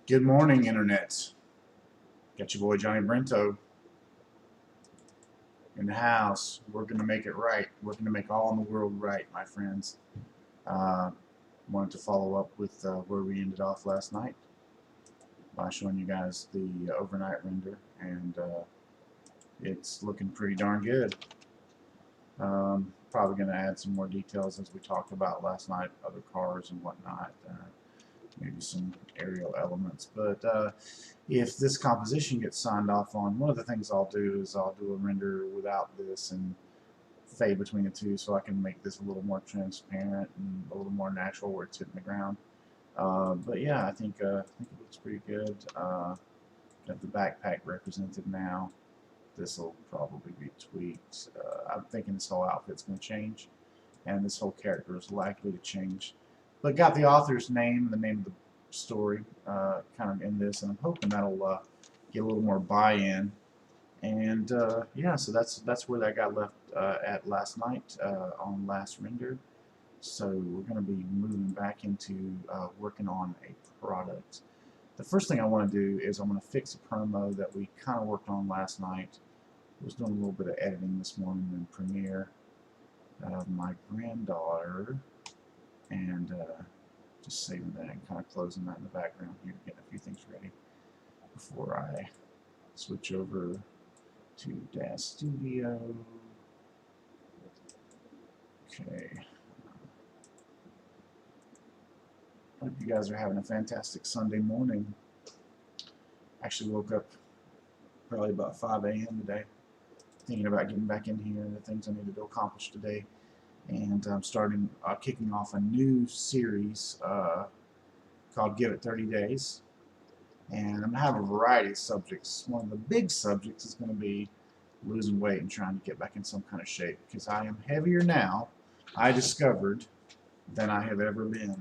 Good morning, Internet. Got your boy Johnny Brento in the house. We're going to make it right. We're going to make all in the world right, my friends. Uh, Wanted to follow up with where we ended off last night by showing you guys the overnight render, and it's looking pretty darn good. Probably going to add some more details as we talked about last night, other cars and whatnot. Maybe some aerial elements, but if this composition gets signed off on, one of the things I'll do is I'll do a render without this and fade between the two so I can make this a little more transparent and a little more natural where it's hitting the ground. But yeah, I think it looks pretty good. Got the backpack represented now. This will probably be tweaked. I'm thinking this whole outfit's going to change, and this whole character is likely to change. But got the author's name, the name of the story, kind of in this, and I'm hoping that'll get a little more buy-in. And yeah, so that's where that got left at last night on last render. So we're going to be moving back into working on a product. The first thing I want to do is I'm going to fix a promo that we kind of worked on last night. I was doing a little bit of editing this morning in Premiere. My granddaughter, and just saving that and kind of closing that in the background here, getting a few things ready before I switch over to DAS Studio. Okay. I hope you guys are having a fantastic Sunday morning. Actually woke up probably about 5 a.m. today, thinking about getting back in here and the things I need to accomplish today. And I'm kicking off a new series called Give It 30 Days. And I'm going to have a variety of subjects. One of the big subjects is going to be losing weight and trying to get back in some kind of shape, because I am heavier now, I discovered, than I have ever been.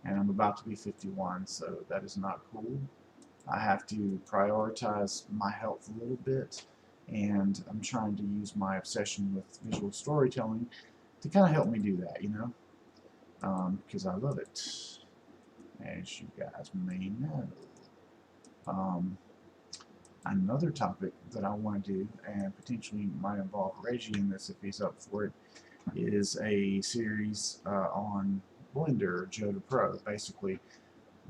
And I'm about to be 51, so that is not cool. I have to prioritize my health a little bit, and I'm trying to use my obsession with visual storytelling to kind of help me do that, you know, because I love it, as you guys may know. Another topic that I want to do, and potentially might involve Reggie in this if he's up for it, is a series on Blender Joe to Pro. Basically,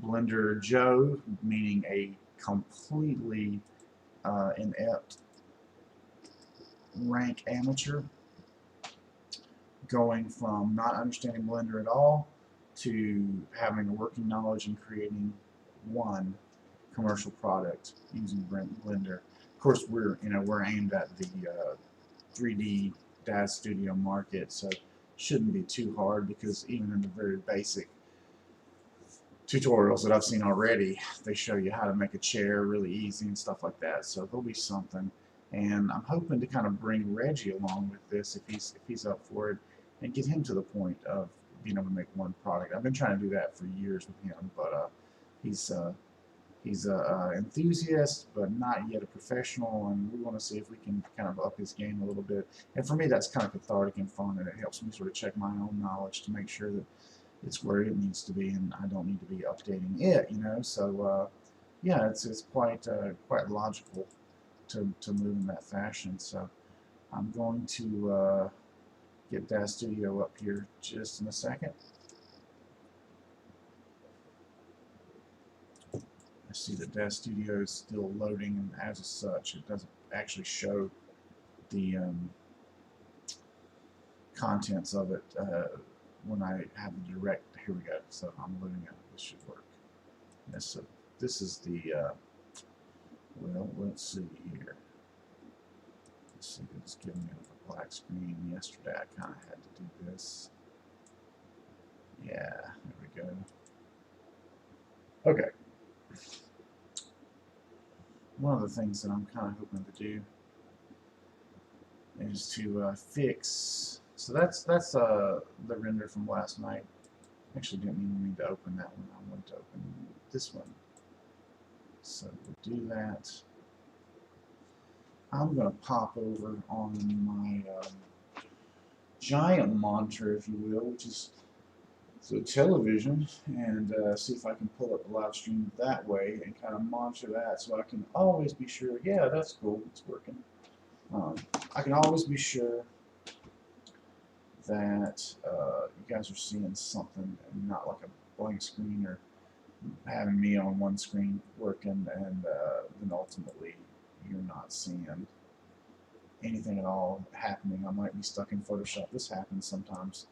Blender Joe, meaning a completely inept rank amateur, going from not understanding Blender at all to having a working knowledge and creating one commercial product using Blender. Of course, we're aimed at the 3D DAS Studio market, so it shouldn't be too hard, because even in the very basic tutorials that I've seen already, they show you how to make a chair really easy and stuff like that. So there'll be something, and I'm hoping to kind of bring Reggie along with this if he's up for it, and get him to the point of being able to make one product. I've been trying to do that for years with him, but he's an enthusiast, but not yet a professional, and we want to see if we can kind of up his game a little bit. And for me, that's kind of cathartic and fun, and it helps me sort of check my own knowledge to make sure that it's where it needs to be, and I don't need to be updating it, you know. So yeah, it's quite logical to move in that fashion. So I'm going to get DAS Studio up here just in a second. I see that DAS Studio is still loading, and as such, it doesn't actually show the contents of it when I have the direct. Here we go. So I'm loading it. This should work. So this is the well, let's see here. Let's see, it's giving me a black screen. Yesterday I kind of had to do this. Yeah, there we go. Okay. One of the things that I'm kind of hoping to do is to fix. So that's the render from last night. Actually, didn't even mean to open that one. I wanted to open this one. So we'll do that. I'm going to pop over on my giant monitor, if you will, which is the television and see if I can pull up the live stream that way and kind of monitor that, so I can always be sure, yeah, that's cool, it's working. I can always be sure that you guys are seeing something and not like a blank screen, or having me on one screen working and then ultimately you're not seeing anything at all happening. I might be stuck in Photoshop. This happens sometimes.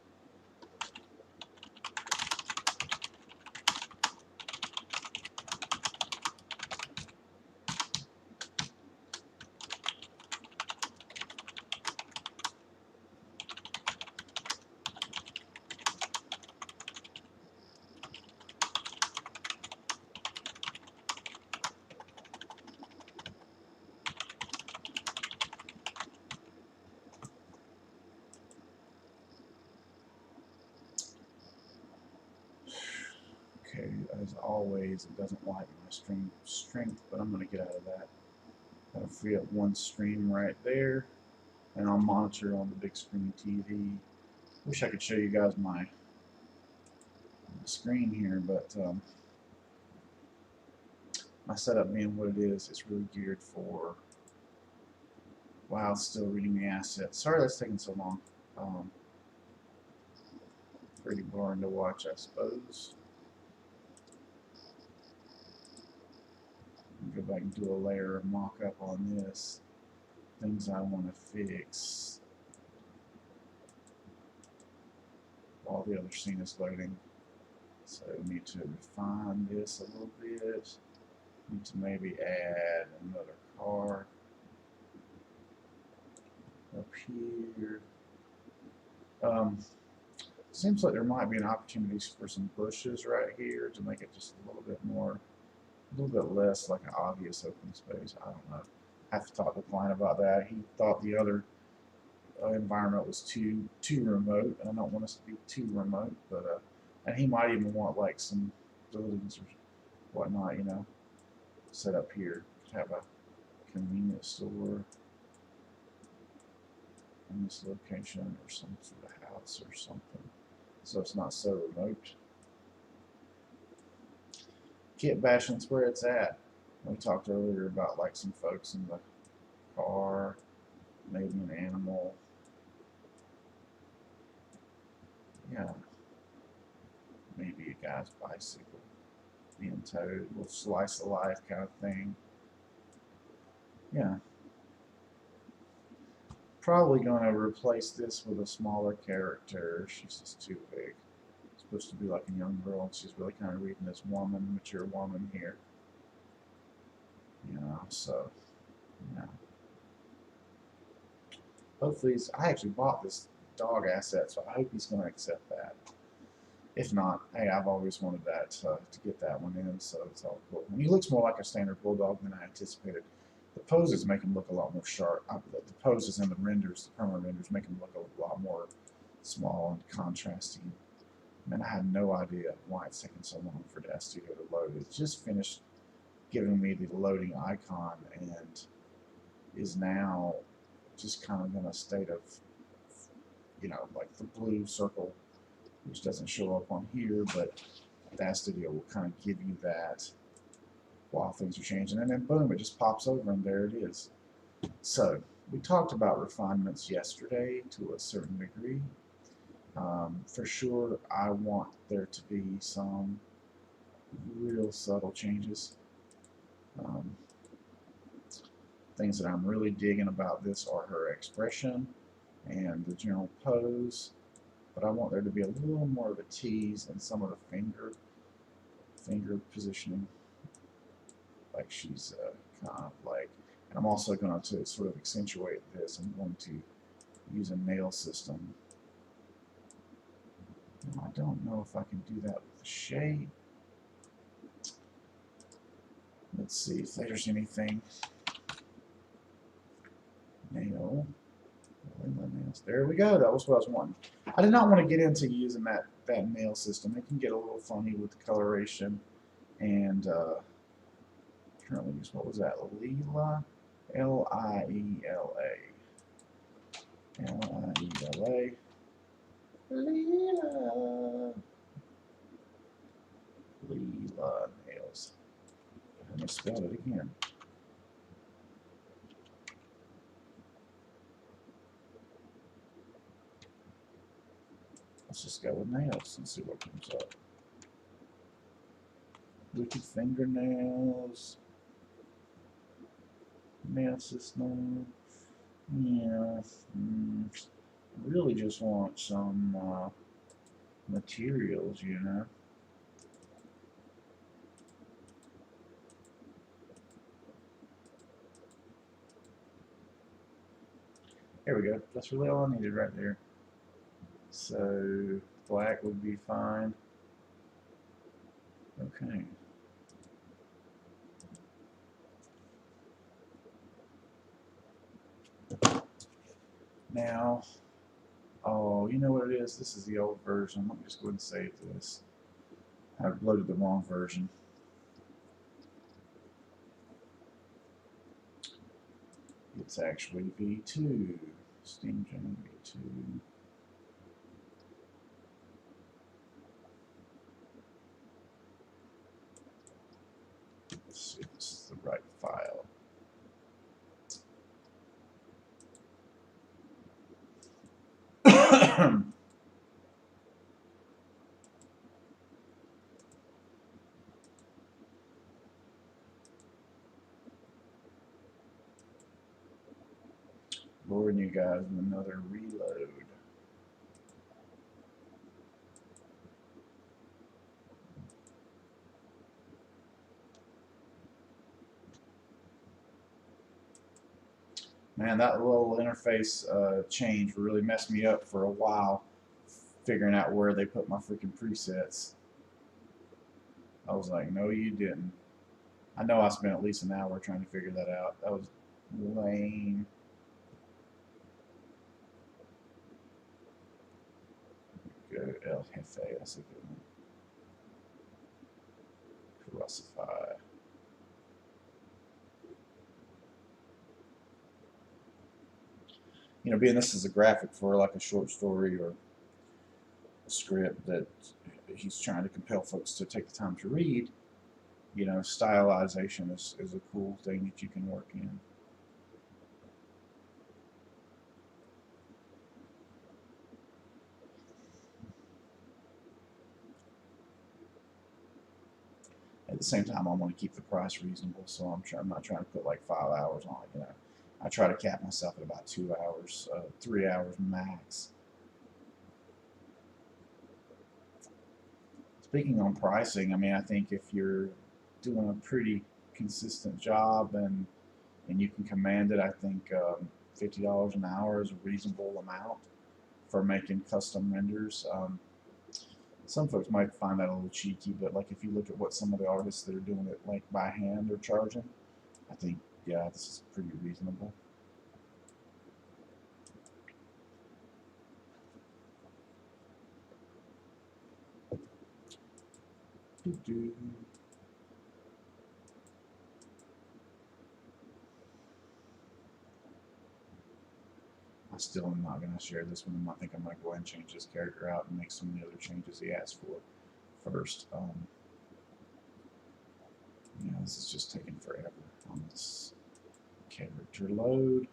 Okay, as always, it doesn't like my stream strength, but I'm going to get out of that. That'll free up one stream right there, and I'll monitor on the big screen TV. Wish I could show you guys my screen here, but my setup being what it is, it's really geared for, wow, it's still reading the assets. Sorry that's taking so long. Pretty boring to watch, I suppose. Go back and do a layer of mock-up on this. Things I want to fix while the other scene is loading. So we need to refine this a little bit. Need to maybe add another car up here. Seems like there might be an opportunity for some bushes right here to make it just a little bit more, a little bit less like an obvious open space. I don't know. I have to talk to the client about that. He thought the other environment was too remote, and I don't want us to be too remote, but and he might even want like some buildings or whatnot, you know, set up here. Have a convenience store in this location, or some sort of house or something, so it's not so remote. Kit bashing's where it's at. We talked earlier about like some folks in the car, maybe an animal. Yeah, maybe a guy's bicycle being towed, a little slice of life kind of thing. Yeah. Probably going to replace this with a smaller character. She's just too big. It's supposed to be like a young girl, and she's really kind of reading this woman, mature woman here. You know, so, yeah. Hopefully, I actually bought this dog asset, so I hope he's going to accept that. If not, hey, I've always wanted that to get that one in, so it's all cool. And he looks more like a standard bulldog than I anticipated. The poses make him look a lot more sharp. The poses and the renders, the permanent renders, make him look a lot more small and contrasting. Man, I had no idea why it's taking so long for the studio to load. It just finished giving me the loading icon and is now just kind of in a state of, you know, like the blue circle, which doesn't show up on here, but the studio will kind of give you that while things are changing, and then boom, it just pops over and there it is. So we talked about refinements yesterday to a certain degree. For sure, I want there to be some real subtle changes. Things that I'm really digging about this are her expression and the general pose, but I want there to be a little more of a tease in some of the finger positioning, like she's kind of like, and I'm also going to sort of accentuate this. I'm going to use a nail system. Now, I don't know if I can do that with the shape. Let's see if there's anything. Nail. There we go. That was what I was wanting. I did not want to get into using that nail system. It can get a little funny with the coloration. And currently use, what was that? Lila? L-I-E-L-A. L-I-E-L-A. Lila. was. I misspelled it again. Let's just go with nails and see what comes up. Wicked fingernails. Nail system. Yeah. Really just want some materials, you know. There we go. That's really all I needed right there. So black would be fine. Okay. Now, oh, you know what it is? This is the old version. Let me just go ahead and save this. I've loaded the wrong version. It's actually V2. Steamgen V2. Let's see if this is the right file. Boring you guys with another reload. Man, that little interface change really messed me up for a while, figuring out where they put my freaking presets. I was like, no, you didn't. I know I spent at least an hour trying to figure that out. That was lame. Go El Jefe, that's a good one. Crucify. You know, being this is a graphic for like a short story or a script that he's trying to compel folks to take the time to read, you know, stylization is a cool thing that you can work in. At the same time, I want to keep the price reasonable, so I'm not trying to put like 5 hours on it. You know, I try to cap myself at about 2 hours, 3 hours max. Speaking on pricing, I mean, I think if you're doing a pretty consistent job and you can command it, I think $50 an hour is a reasonable amount for making custom renders. Some folks might find that a little cheeky, but like if you look at what some of the artists that are doing it like by hand are charging, I think, yeah, this is pretty reasonable. I still am not going to share this one. I think I'm going to go ahead and change this character out and make some of the other changes he asked for first. Yeah, this is just taking forever on this character load.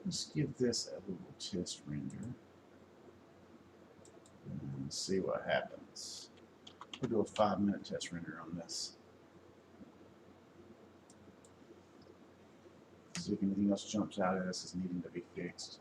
Let's give this a little test render and see what happens. We'll do a 5-minute test render on this. See if anything else jumps out at us as needing to be fixed.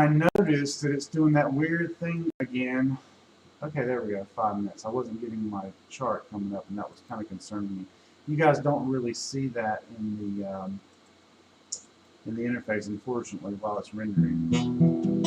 I noticed that it's doing that weird thing again. Okay, there we go, 5 minutes. I wasn't getting my chart coming up, and that was kind of concerning me. You guys don't really see that in the interface, unfortunately, while it's rendering.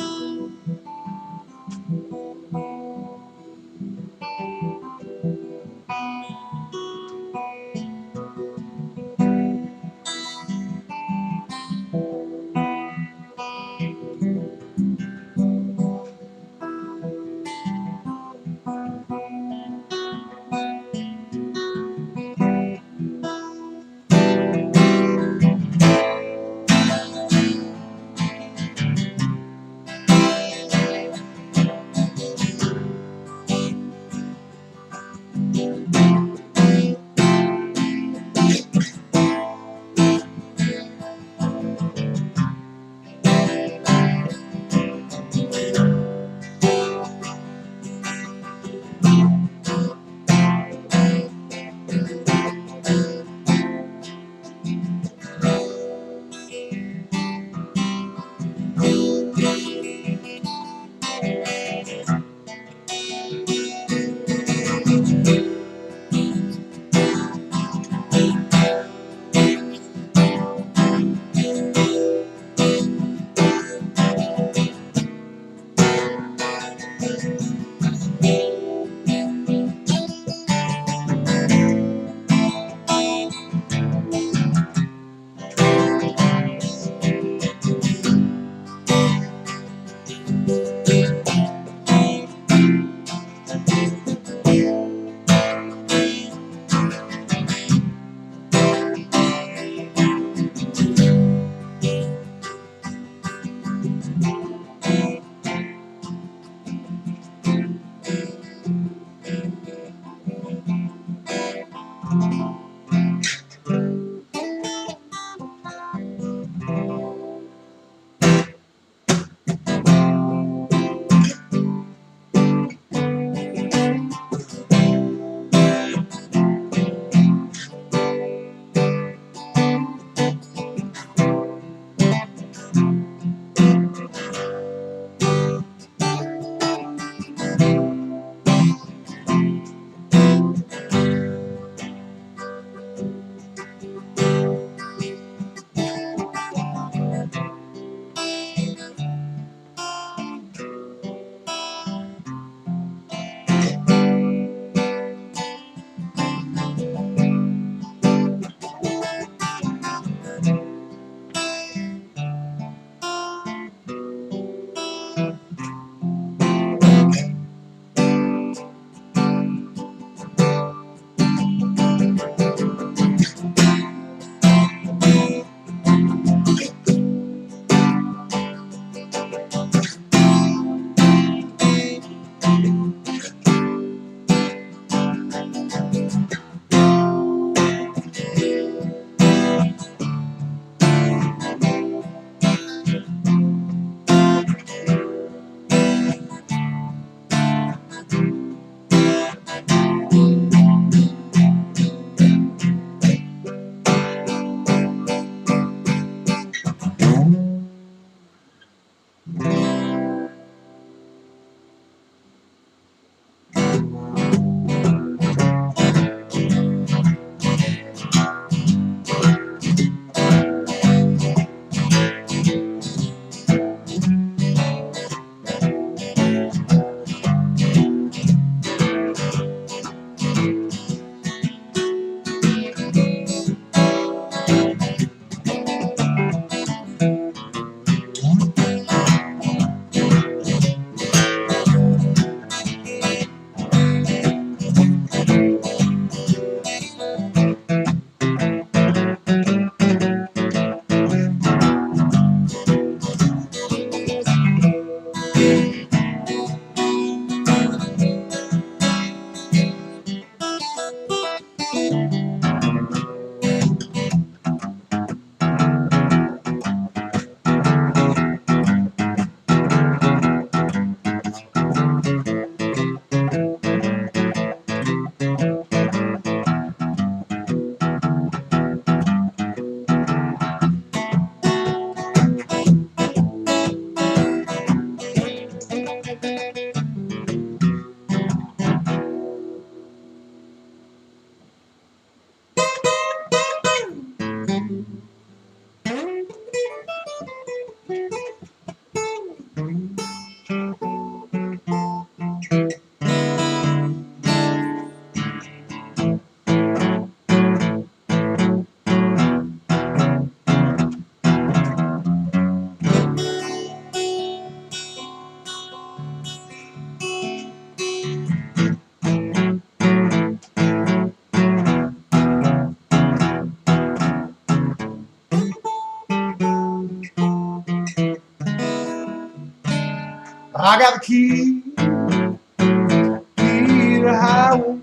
my key to the highway.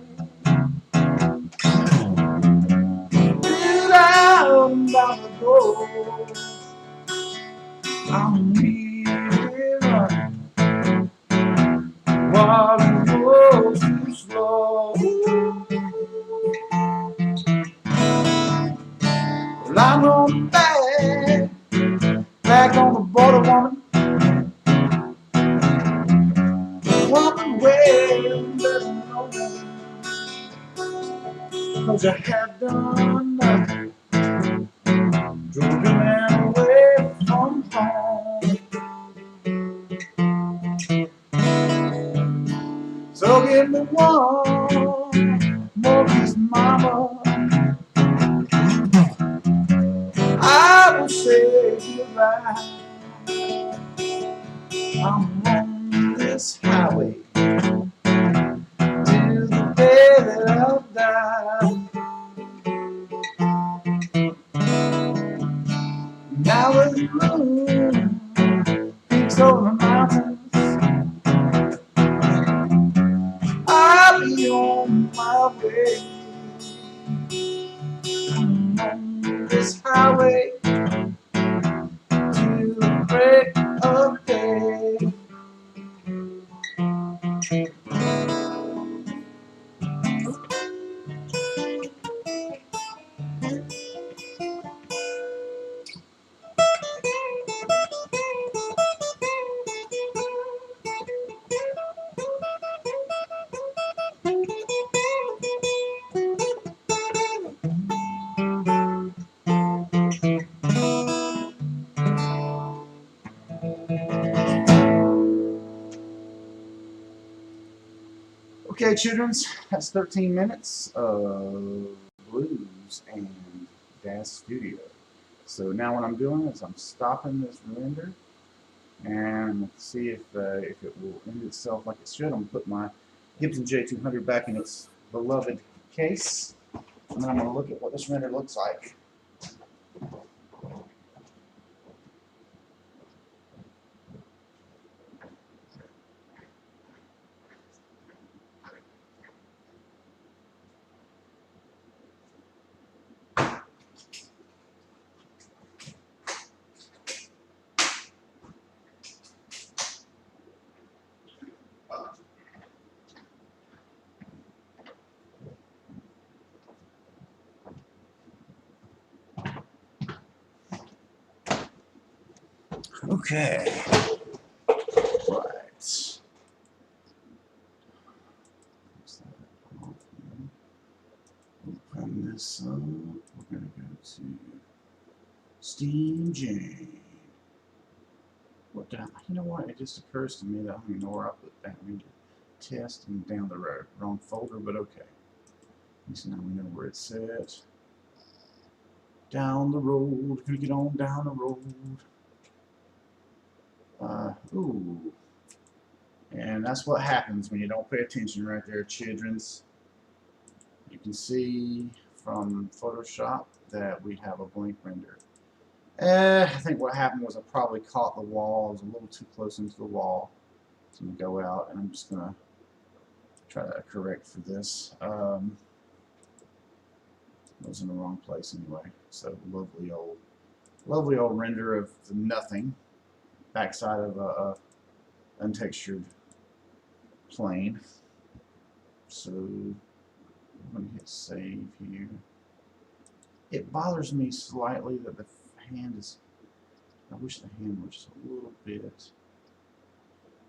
Down the road, I'm really running while the road's too slow. Well, I'm on back on the border, woman. Woman, well, better know, 'cause I have done nothing. Drove the man away from home. So give me one more kiss, mama. I will say goodbye. I'm on this highway till the day that I'll die. Now the moon peeks over the mountains, I'll be on my way. I'm on this highway till the break of day. Okay, childrens, that's 13 minutes of blues and jazz studio. So now what I'm doing is I'm stopping this render and see if it will end itself like it should. I'm going to put my Gibson J200 back in its beloved case, and then I'm going to look at what this render looks like. Okay. Right. Open this up. We're going to go to Steam Jane. What down? You know what? It just occurs to me that I don't even know where I put that. I need to test and down the road. Wrong folder, but okay. At least now we know where it's at. Down the road. Gonna get on down the road. Ooh. And that's what happens when you don't pay attention right there, childrens. You can see from Photoshop that we have a blank render. I think what happened was I probably caught the wall. I was a little too close into the wall. So I'm going to go out and I'm just going to try to correct for this. I was in the wrong place anyway. So lovely old render of the nothing. Backside of a untextured plane. So I'm going to hit save here. It bothers me slightly that the hand is, I wish the hand was just a little bit,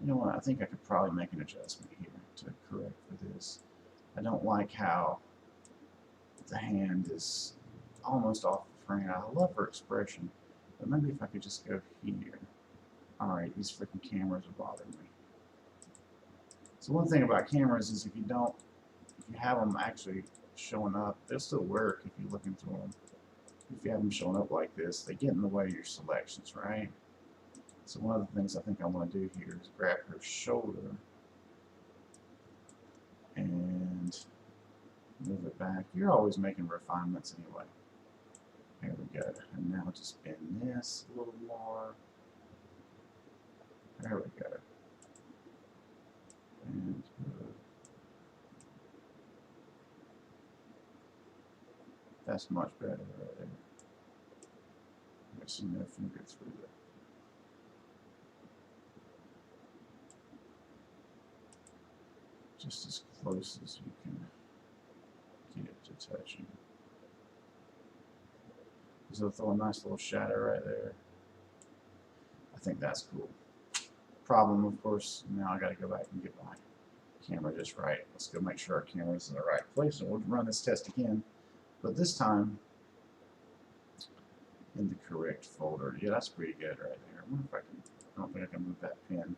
you know what, I think I could probably make an adjustment here to correct for this. I don't like how the hand is almost off the frame. I love her expression, but maybe if I could just go here. Alright, these freaking cameras are bothering me. So one thing about cameras is if you have them actually showing up, they'll still work if you're looking through them. If you have them showing up like this, they get in the way of your selections, right? So one of the things I think I want to do here is grab her shoulder and move it back. You're always making refinements anyway. There we go. And now just bend this a little more. There we go. That's much better right there. Mixing their finger through there. Just as close as you can get to touching. So they'll throw a nice little shadow right there. I think that's cool. Problem, of course, now I got to go back and get my camera just right. Let's go make sure our camera's in the right place, and we'll run this test again. But this time, in the correct folder. Yeah, that's pretty good right there. I wonder if I can. I don't think I can move that pin.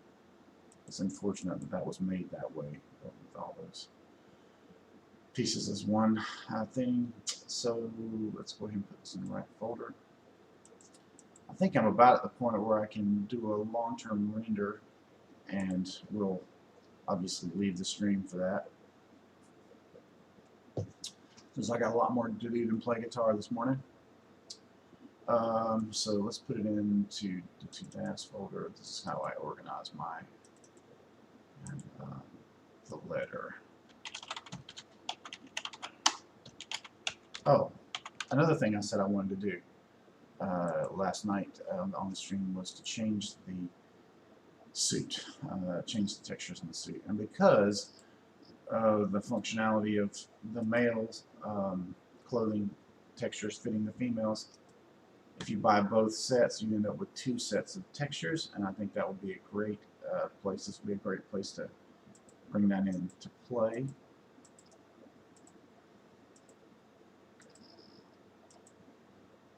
It's unfortunate that that was made that way with all those pieces as one thing. So let's go ahead and put this in the right folder. I think I'm about at the point where I can do a long-term render, and we'll obviously leave the stream for that, because I got a lot more to do than play guitar this morning. So let's put it into the 2DAS folder. This is how I organize my the letter. Oh, another thing I said I wanted to do last night on the stream was to change the suit, change the textures in the suit, and because of the functionality of the males' clothing textures fitting the females, if you buy both sets, you end up with 2 sets of textures, and I think that would be a great place. This would be a great place to bring that into play.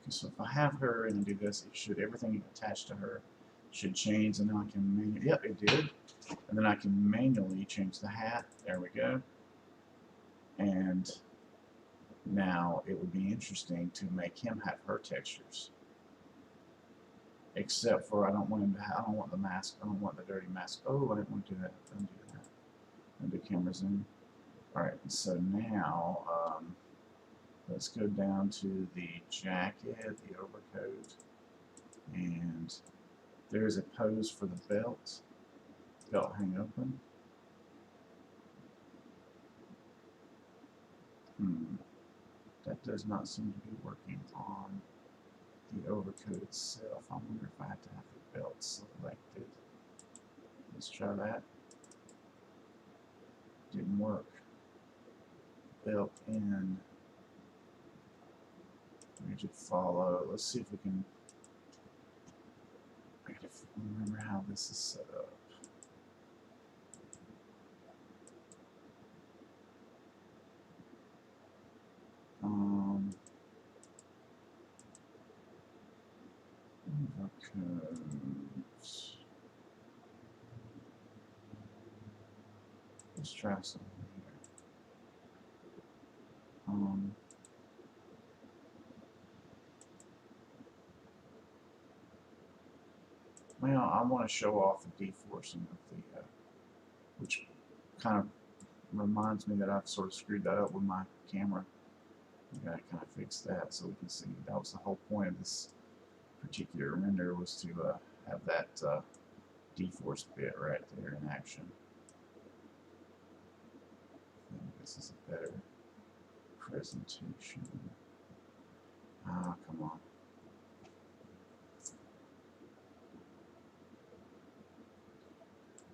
Okay, so if I have her and I do this, it should, everything attached to her should change, and then I can manually, yep, it did. And then I can manually change the hat. There we go. And now it would be interesting to make him have her textures. Except for I don't want him to have, I don't want the mask, I don't want the dirty mask. Oh, I didn't want to do that. Don't do that. Undo camera zoom. Alright, so now let's go down to the jacket, the overcoat, and there's a pose for the belt. Belt hang open. That does not seem to be working on the overcoat itself. I wonder if I have to have the belt selected. Let's try that. Didn't work. Belt in. Rigid follow. Let's see if we can. I gotta remember how this is set up. Overcoat. Let's try something here. Well, I want to show off the deforcing of the, which kind of reminds me that I've sort of screwed that up with my camera. I gotta kind of fix that so we can see. That was the whole point of this particular render, was to have that deforced bit right there in action. I think this is a better presentation. Ah, come on.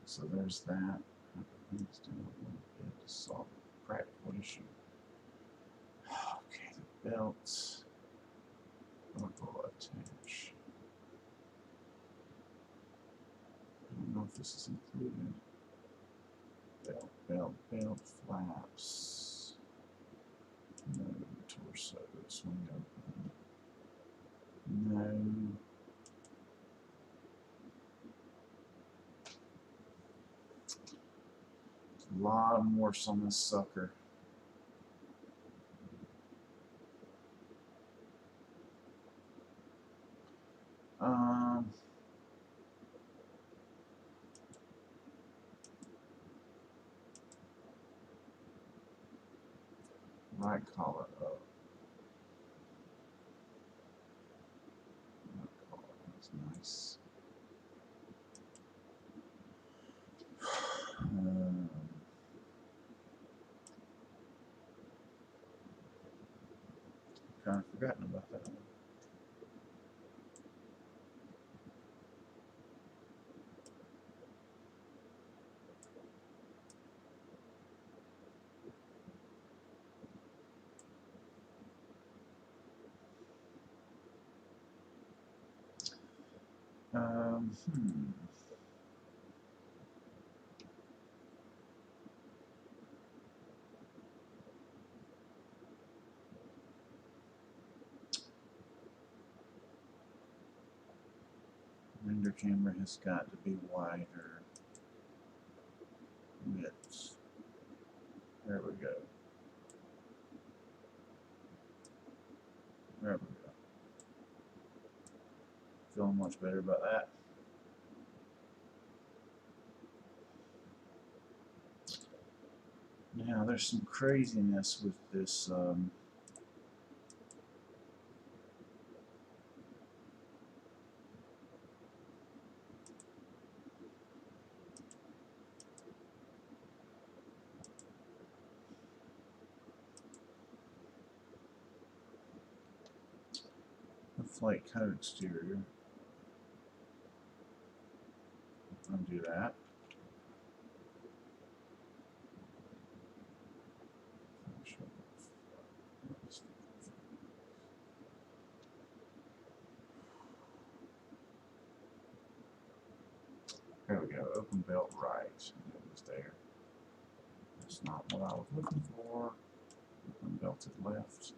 So there's that. I can bring this down a little bit to solve a practical issue. Okay, the belt. Local attach. I don't know if this is included. Belt, belt, belt, flaps. No, torso, swing open. No. A lot of morphs on this sucker. Right collar up. Right collar, that's nice. kind of forgotten about that one. Hmm. Render camera has got to be wider. Width. There we go. There we go. Feeling much better about that. Now there's some craziness with this flake coat exterior. Undo that. There we go. Open belt right. And it was there. That's not what I was looking for. Open belted left.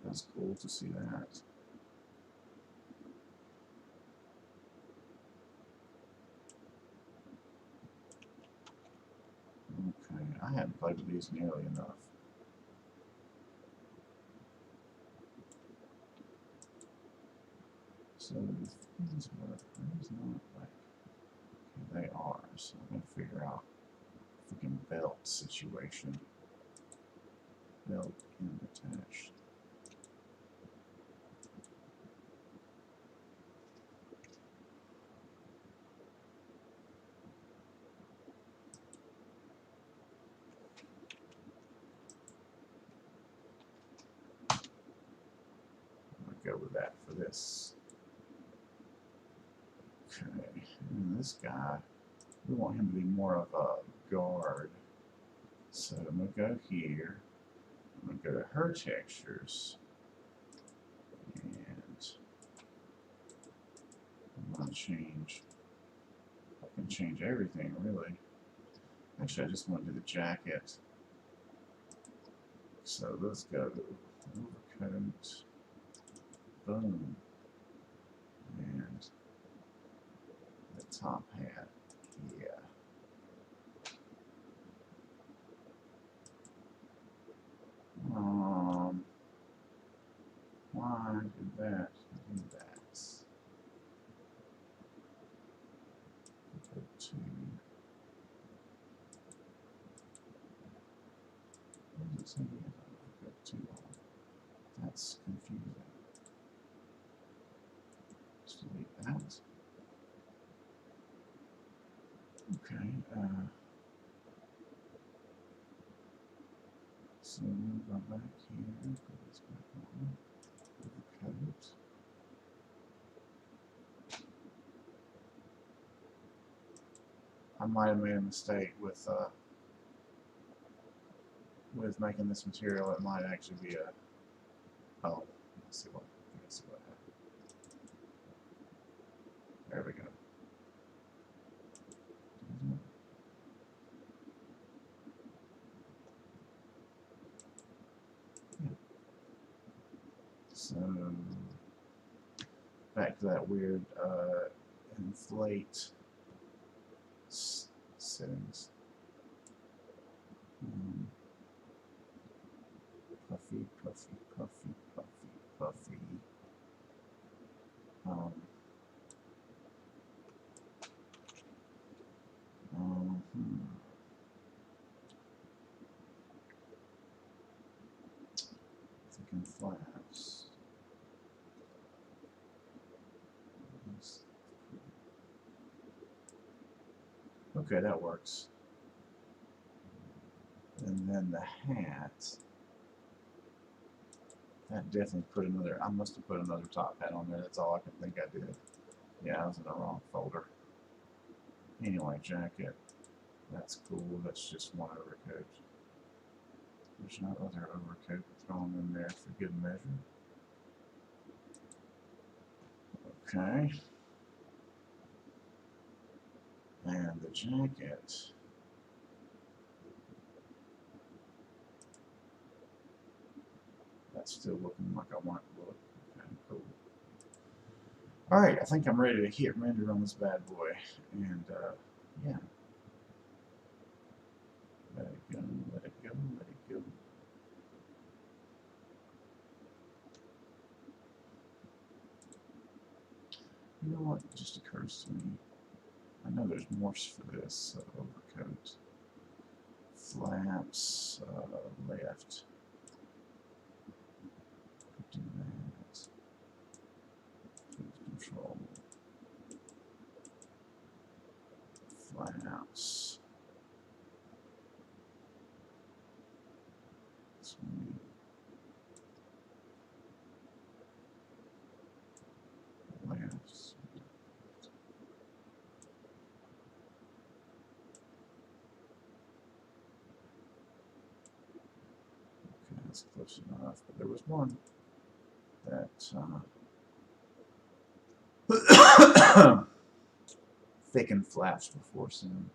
That's cool to see that. Okay, I hadn't played with these nearly enough. So these were these not like okay, they are. So I'm gonna figure out freaking belt situation. Belt and attached. Go with that for this. Okay, and this guy, we want him to be more of a guard. So I'm going to go here. I'm going to go to her textures. And I'm going to change. I can change everything really. Actually, I just want to do the jacket. So let's go overcoat. Boom. And the top hat. Yeah. Why did that do that? Go to. What does it say here? Go to. That's confusing. Just delete that. Okay. So we'll go back here. Put this back on. Overcoat. I might have made a mistake with making this material. It might actually be a. Oh, let's see what happened. There we go. Yeah. So back to that weird inflate settings. Puffy, puffy, puffy, puffy, puffy. Thinking flaps. Okay, that works. And then the hat. That definitely put another, I must have put another top hat on there. That's all I can think I did. Yeah, I was in the wrong folder. Anyway, jacket. That's cool. That's just one overcoat. There's no other overcoat thrown in there for good measure. Okay. And the jacket. That's still looking like I want it to look. Okay, cool. Alright, I think I'm ready to hit render on this bad boy. And, yeah. Let it go, let it go, let it go. You know what just occurs to me? I know there's morphs for this. Overcoat. Flaps. Left. Do that. Control. Flaps. Swing. Left. Okay, that's close enough. But there was one that thickened flaps before seam.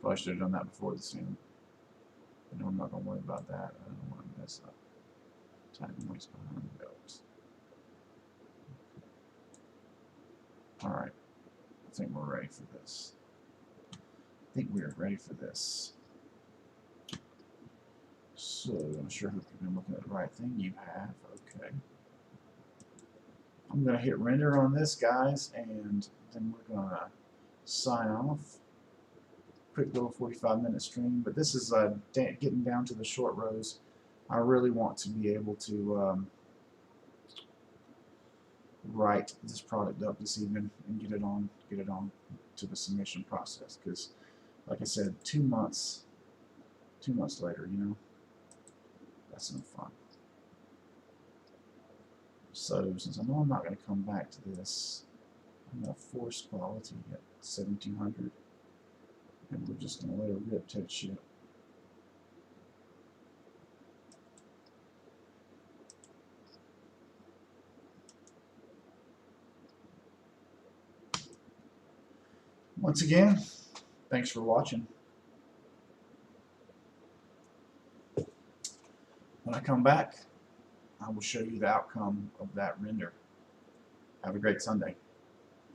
Probably should have done that before the seam. But no, I'm not going to worry about that. I don't want to mess up. Tighten waist behind the belt. Alright. I think we're ready for this. I think we are ready for this. So, I'm sure hope you've been looking at the right thing. You have. Okay. I'm going to hit render on this, guys, and then we're going to sign off. Quick little 45-minute stream, but this is getting down to the short rows. I really want to be able to write this product up this evening and get it on to the submission process, because like I said, 2 months later, you know, that's no fun. So since I know I'm not going to come back to this, I'm going to force quality at 1700, and we're just going to let it rip to its ship. Once again, thanks for watching. When I come back, I will show you the outcome of that render. Have a great Sunday.